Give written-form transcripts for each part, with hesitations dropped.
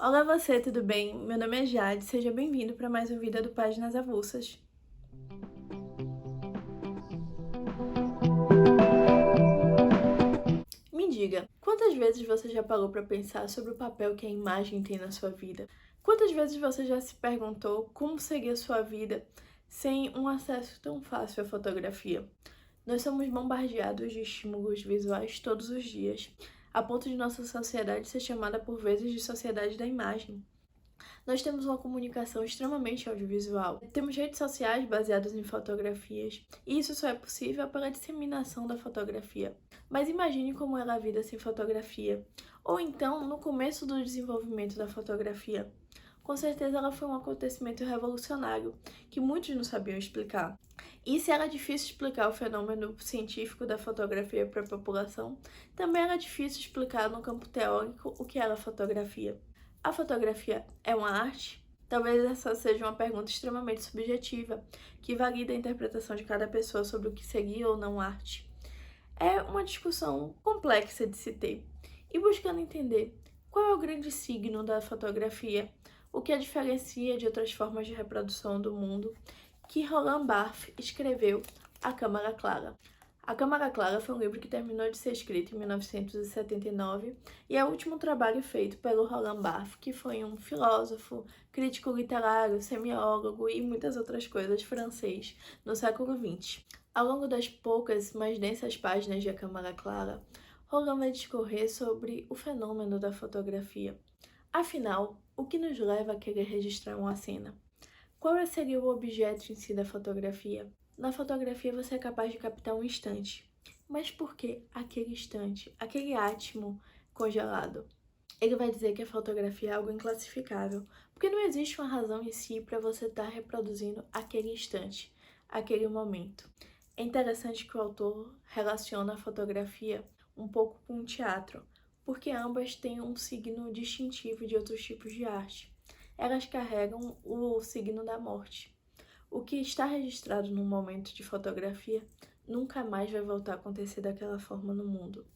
Olá você, tudo bem? Meu nome é Jade, seja bem-vindo para mais um vídeo do Páginas Avulsas. Me diga, quantas vezes você já parou para pensar sobre o papel que a imagem tem na sua vida? Quantas vezes você já se perguntou como seria a sua vida sem um acesso tão fácil à fotografia? Nós somos bombardeados de estímulos visuais todos os dias, a ponto de nossa sociedade ser chamada por vezes de sociedade da imagem. Nós temos uma comunicação extremamente audiovisual. Temos redes sociais baseadas em fotografias, e isso só é possível pela disseminação da fotografia. Mas imagine como era a vida sem fotografia, ou então no começo do desenvolvimento da fotografia. Com certeza ela foi um acontecimento revolucionário, que muitos não sabiam explicar. E se era difícil explicar o fenômeno científico da fotografia para a população, também era difícil explicar no campo teórico o que era fotografia. A fotografia é uma arte? Talvez essa seja uma pergunta extremamente subjetiva, que valida a interpretação de cada pessoa sobre o que seria ou não arte. É uma discussão complexa de se ter, e buscando entender qual é o grande signo da fotografia, o que a diferencia de outras formas de reprodução do mundo, que Roland Barthes escreveu A Câmara Clara. A Câmara Clara foi um livro que terminou de ser escrito em 1979 e é o último trabalho feito pelo Roland Barthes, que foi um filósofo, crítico literário, semiólogo e muitas outras coisas francês no século XX. Ao longo das poucas, mas densas páginas de A Câmara Clara, Roland vai discorrer sobre o fenômeno da fotografia. Afinal, o que nos leva a querer registrar uma cena? Qual seria o objeto em si da fotografia? Na fotografia você é capaz de captar um instante. Mas por que aquele instante, aquele átomo congelado? Ele vai dizer que a fotografia é algo inclassificável, porque não existe uma razão em si para você estar reproduzindo aquele instante, aquele momento. É interessante que o autor relaciona a fotografia um pouco com o teatro, porque ambas têm um signo distintivo de outros tipos de arte. Elas carregam o signo da morte. O que está registrado num momento de fotografia nunca mais vai voltar a acontecer daquela forma no mundo.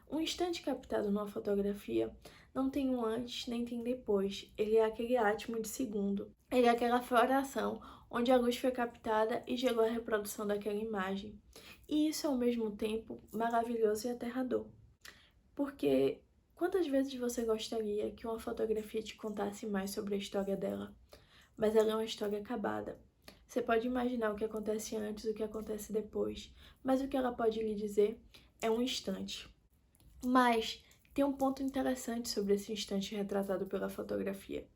Um instante captado numa fotografia não tem um antes nem tem depois, ele é aquele átomo de segundo. Ele é aquela fração onde a luz foi captada e gerou a reprodução daquela imagem. E isso é ao mesmo tempo maravilhoso e aterrador. Porque quantas vezes você gostaria que uma fotografia te contasse mais sobre a história dela? Mas ela é uma história acabada. Você pode imaginar o que acontece antes, o que acontece depois, mas o que ela pode lhe dizer é um instante. Mas tem um ponto interessante sobre esse instante retratado pela fotografia.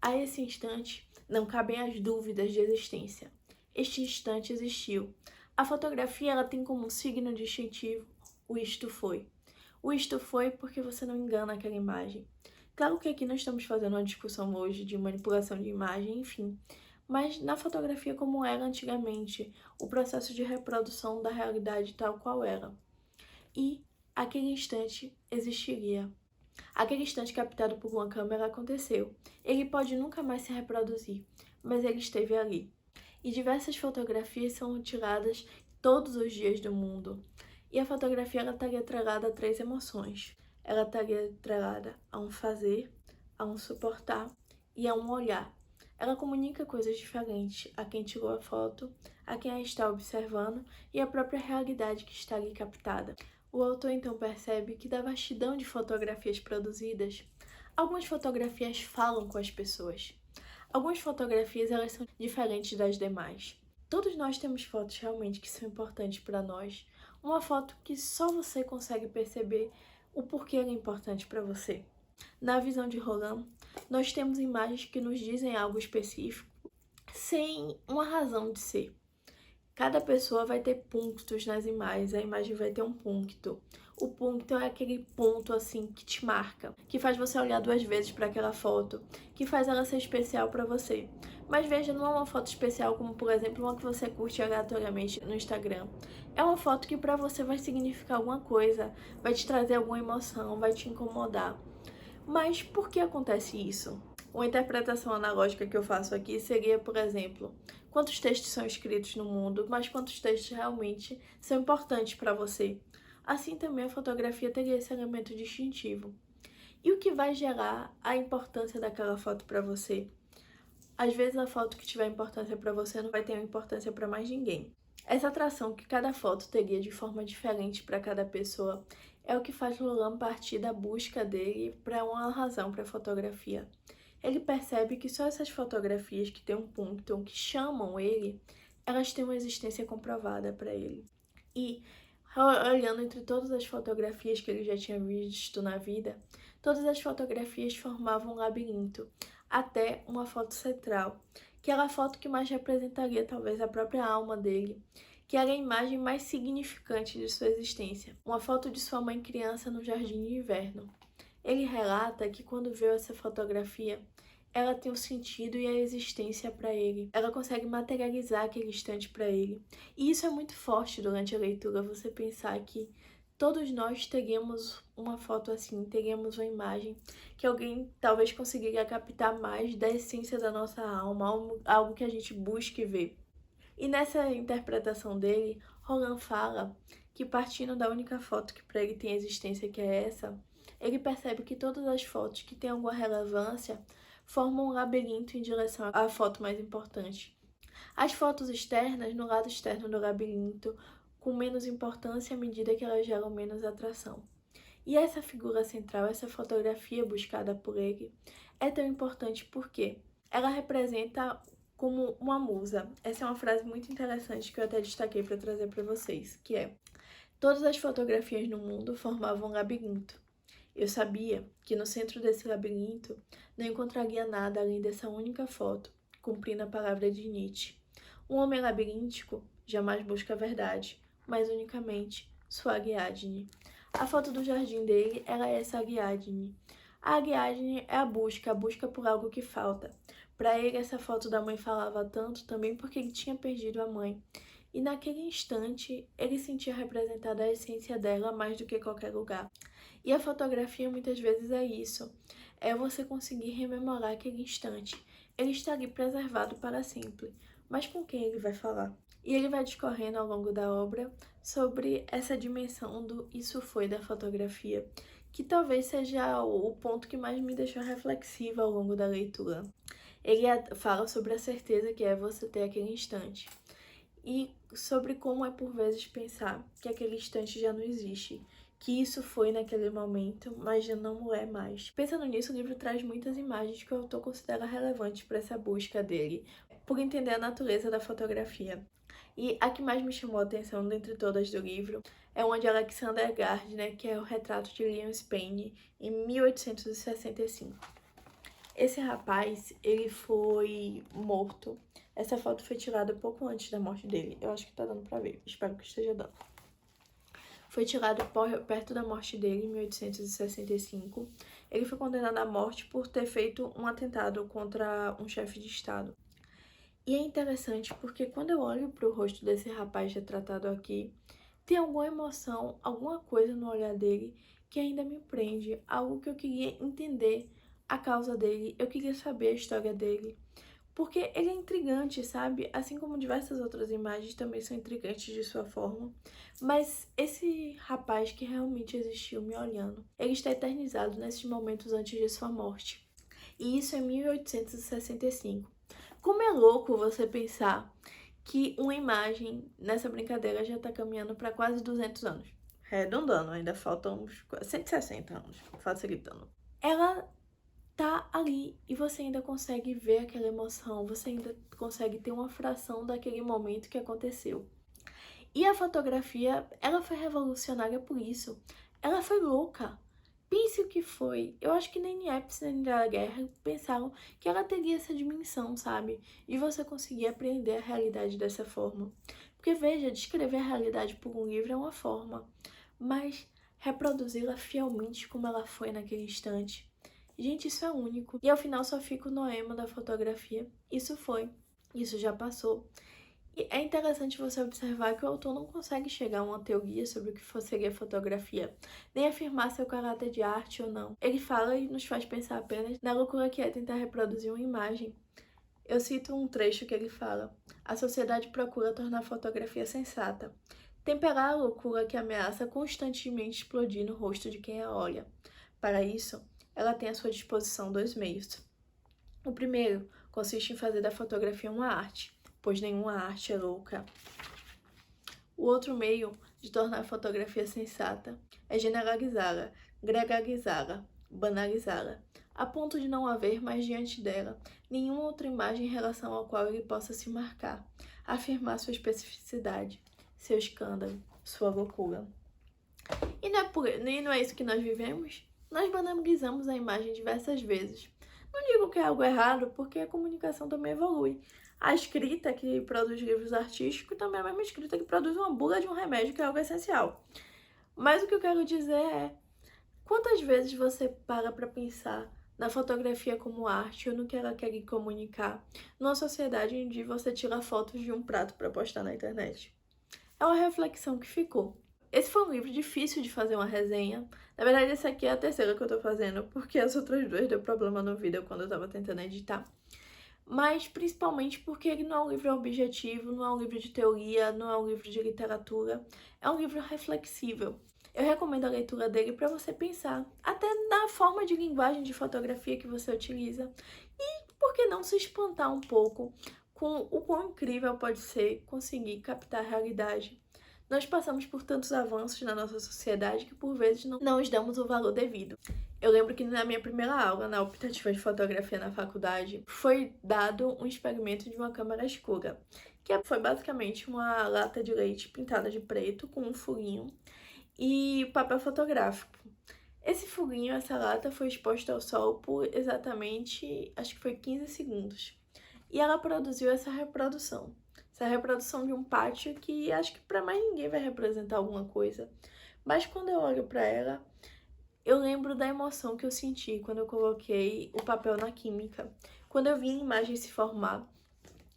A esse instante não cabem as dúvidas de existência. Este instante existiu. A fotografia ela tem como signo distintivo o isto foi. O isto foi porque você não engana aquela imagem. Claro que aqui nós estamos fazendo uma discussão hoje de manipulação de imagem, enfim. Mas na fotografia como era antigamente, o processo de reprodução da realidade tal qual era. E aquele instante existiria. Aquele instante captado por uma câmera aconteceu. Ele pode nunca mais se reproduzir, mas ele esteve ali. E diversas fotografias são tiradas todos os dias do mundo. E a fotografia ela estaria atrelada a três emoções. Ela estaria atrelada a um fazer, a um suportar e a um olhar. Ela comunica coisas diferentes a quem tirou a foto, a quem a está observando e a própria realidade que está ali captada. O autor então percebe que da vastidão de fotografias produzidas, algumas fotografias falam com as pessoas. Algumas fotografias elas são diferentes das demais. Todos nós temos fotos realmente que são importantes para nós. Uma foto que só você consegue perceber o porquê ela é importante para você. Na visão de Roland, nós temos imagens que nos dizem algo específico sem uma razão de ser. Cada pessoa vai ter pontos nas imagens, a imagem vai ter um ponto. O ponto é aquele ponto assim que te marca, que faz você olhar duas vezes para aquela foto, que faz ela ser especial para você. Mas veja, não é uma foto especial como, por exemplo, uma que você curte aleatoriamente no Instagram. É uma foto que para você vai significar alguma coisa, vai te trazer alguma emoção, vai te incomodar. Mas por que acontece isso? Uma interpretação analógica que eu faço aqui seria, por exemplo, quantos textos são escritos no mundo, mas quantos textos realmente são importantes para você. Assim também a fotografia teria esse elemento distintivo. E o que vai gerar a importância daquela foto para você? Às vezes a foto que tiver importância para você não vai ter importância para mais ninguém. Essa atração que cada foto teria de forma diferente para cada pessoa é o que faz Laurent partir da busca dele para uma razão para a fotografia. Ele percebe que só essas fotografias que têm um ponto, que chamam ele, elas têm uma existência comprovada para ele. E olhando entre todas as fotografias que ele já tinha visto na vida, todas as fotografias formavam um labirinto, até uma foto central, que era a foto que mais representaria talvez a própria alma dele, que era a imagem mais significante de sua existência, uma foto de sua mãe criança no jardim de inverno. Ele relata que quando viu essa fotografia, ela tem um sentido e a existência para ele. Ela consegue materializar aquele instante para ele. E isso é muito forte durante a leitura, você pensar que todos nós teríamos uma foto assim, teríamos uma imagem que alguém talvez conseguiria captar mais da essência da nossa alma, algo que a gente busque ver. E nessa interpretação dele, Roland fala que partindo da única foto que para ele tem existência, que é essa, ele percebe que todas as fotos que têm alguma relevância formam um labirinto em direção à foto mais importante. As fotos externas, no lado externo do labirinto, com menos importância à medida que elas geram menos atração. E essa figura central, essa fotografia buscada por ele, é tão importante porque ela representa como uma musa. Essa é uma frase muito interessante que eu até destaquei para trazer para vocês, que é: todas as fotografias no mundo formavam um labirinto. Eu sabia que no centro desse labirinto não encontraria nada além dessa única foto, cumprindo a palavra de Nietzsche. Um homem labiríntico jamais busca a verdade, mas unicamente sua Ariadne. A foto do jardim dele era essa Ariadne. A Ariadne é a busca por algo que falta. Para ele, essa foto da mãe falava tanto também porque ele tinha perdido a mãe. E naquele instante, ele sentia representada a essência dela mais do que qualquer lugar. E a fotografia muitas vezes é isso, é você conseguir rememorar aquele instante. Ele está ali preservado para sempre, mas com quem ele vai falar? E ele vai discorrendo ao longo da obra sobre essa dimensão do isso foi da fotografia, que talvez seja o ponto que mais me deixou reflexiva ao longo da leitura. Ele fala sobre a certeza que é você ter aquele instante e sobre como é por vezes pensar que aquele instante já não existe, que isso foi naquele momento, mas já não é mais. Pensando nisso, o livro traz muitas imagens que o autor considera relevantes para essa busca dele, por entender a natureza da fotografia. E a que mais me chamou a atenção dentre todas do livro é uma de Alexander Gardner, que é o retrato de Leon Spain, em 1865. Esse rapaz, ele foi morto. Essa foto foi tirada pouco antes da morte dele. Eu acho que tá dando pra ver. Espero que esteja dando. Foi tirado perto da morte dele, em 1865. Ele foi condenado à morte por ter feito um atentado contra um chefe de estado. E é interessante porque quando eu olho pro rosto desse rapaz retratado aqui, tem alguma emoção, alguma coisa no olhar dele que ainda me prende, algo que eu queria entender a causa dele, eu queria saber a história dele. Porque ele é intrigante, sabe? Assim como diversas outras imagens também são intrigantes de sua forma. Mas esse rapaz que realmente existiu me olhando, ele está eternizado nesses momentos antes de sua morte. E isso em 1865. Como é louco você pensar que uma imagem nessa brincadeira já está caminhando para quase 200 anos. Redondando, ainda faltam uns 160 anos, facilitando. Ela tá ali e você ainda consegue ver aquela emoção, você ainda consegue ter uma fração daquele momento que aconteceu. E a fotografia, ela foi revolucionária por isso. Ela foi louca. Pense o que foi. Eu acho que nem Niepce nem Daguerre pensaram que ela teria essa dimensão, sabe? E você conseguir apreender a realidade dessa forma. Porque veja, descrever a realidade por um livro é uma forma, mas reproduzi-la fielmente como ela foi naquele instante. Gente, isso é único. E ao final só fica o noema da fotografia. Isso foi. Isso já passou. E é interessante você observar que o autor não consegue chegar a uma teoria sobre o que seria fotografia, nem afirmar seu caráter de arte ou não. Ele fala e nos faz pensar apenas na loucura que é tentar reproduzir uma imagem. Eu cito um trecho que ele fala: a sociedade procura tornar a fotografia sensata, temperar a loucura que ameaça constantemente explodir no rosto de quem a olha. Para isso, ela tem à sua disposição dois meios. O primeiro consiste em fazer da fotografia uma arte, pois nenhuma arte é louca. O outro meio de tornar a fotografia sensata é generalizá-la, gregarizá-la, banalizá-la, a ponto de não haver mais diante dela nenhuma outra imagem em relação à qual ele possa se marcar, afirmar sua especificidade, seu escândalo, sua loucura. E não é isso que nós vivemos? Nós banalizamos a imagem diversas vezes. Não digo que é algo errado, porque a comunicação também evolui. A escrita que produz livros artísticos também é a mesma escrita que produz uma bula de um remédio, que é algo essencial. Mas o que eu quero dizer é, quantas vezes você para pensar na fotografia como arte ou no que ela quer comunicar, numa sociedade onde você tira fotos de um prato para postar na internet? É uma reflexão que ficou. Esse foi um livro difícil de fazer uma resenha. Na verdade, essa aqui é a terceira que eu tô fazendo, porque as outras duas deu problema no vídeo quando eu tava tentando editar. Mas principalmente porque ele não é um livro objetivo, não é um livro de teoria, não é um livro de literatura. É um livro reflexível. Eu recomendo a leitura dele para você pensar, até na forma de linguagem de fotografia que você utiliza. E por que não se espantar um pouco com o quão incrível pode ser conseguir captar a realidade. Nós passamos por tantos avanços na nossa sociedade que por vezes não os damos o valor devido. Eu lembro que na minha primeira aula, na optativa de fotografia na faculdade, foi dado um experimento de uma câmera escura, que foi basicamente uma lata de leite pintada de preto com um furinho e papel fotográfico. Esse furinho, essa lata, foi exposta ao sol por exatamente, acho que foi 15 segundos. E ela produziu essa reprodução de um pátio que acho que para mais ninguém vai representar alguma coisa. Mas quando eu olho para ela, eu lembro da emoção que eu senti quando eu coloquei o papel na química, quando eu vi a imagem se formar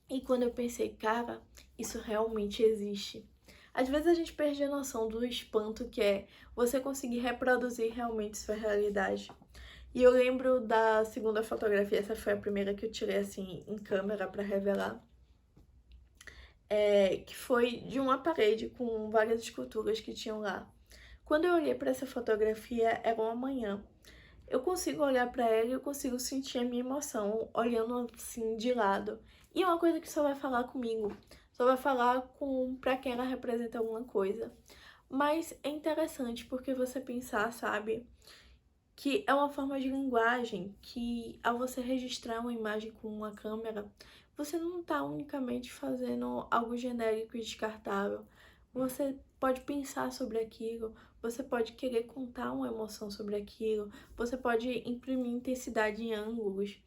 e quando eu pensei, cara, isso realmente existe. Às vezes a gente perde a noção do espanto que é você conseguir reproduzir realmente sua realidade. E eu lembro da segunda fotografia, essa foi a primeira que eu tirei assim em câmera para revelar, que foi de uma parede com várias esculturas que tinham lá. Quando eu olhei para essa fotografia, era uma manhã. Eu consigo olhar para ela e eu consigo sentir a minha emoção olhando assim de lado. E é uma coisa que só vai falar comigo, só vai falar para quem ela representa alguma coisa. Mas é interessante porque você pensar, sabe, que é uma forma de linguagem que, ao você registrar uma imagem com uma câmera, você não está unicamente fazendo algo genérico e descartável. Você pode pensar sobre aquilo, você pode querer contar uma emoção sobre aquilo, você pode imprimir intensidade em ângulos.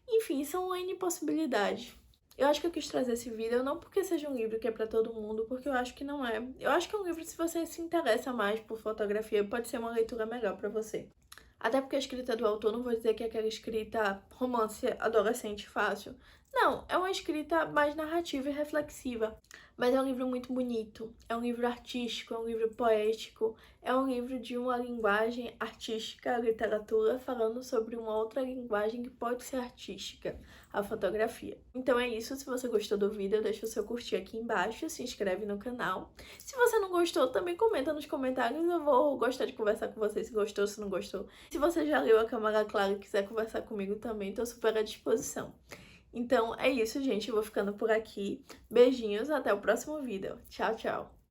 Enfim, são N possibilidades. Eu acho que eu quis trazer esse vídeo não porque seja um livro que é para todo mundo, porque eu acho que não é. Eu acho que é um livro, se você se interessa mais por fotografia, pode ser uma leitura melhor para você. Até porque a escrita do autor, não vou dizer que é aquela escrita romance adolescente fácil. Não, é uma escrita mais narrativa e reflexiva. Mas é um livro muito bonito, é um livro artístico, é um livro poético, é um livro de uma linguagem artística, a literatura, falando sobre uma outra linguagem que pode ser artística, a fotografia. Então é isso, se você gostou do vídeo, deixa o seu curtir aqui embaixo, se inscreve no canal. Se você não gostou, também comenta nos comentários, eu vou gostar de conversar com você, se gostou, se não gostou. Se você já leu A Câmara Clara e quiser conversar comigo também, tô super à disposição. Então é isso, gente. Eu vou ficando por aqui. Beijinhos, até o próximo vídeo. Tchau, tchau.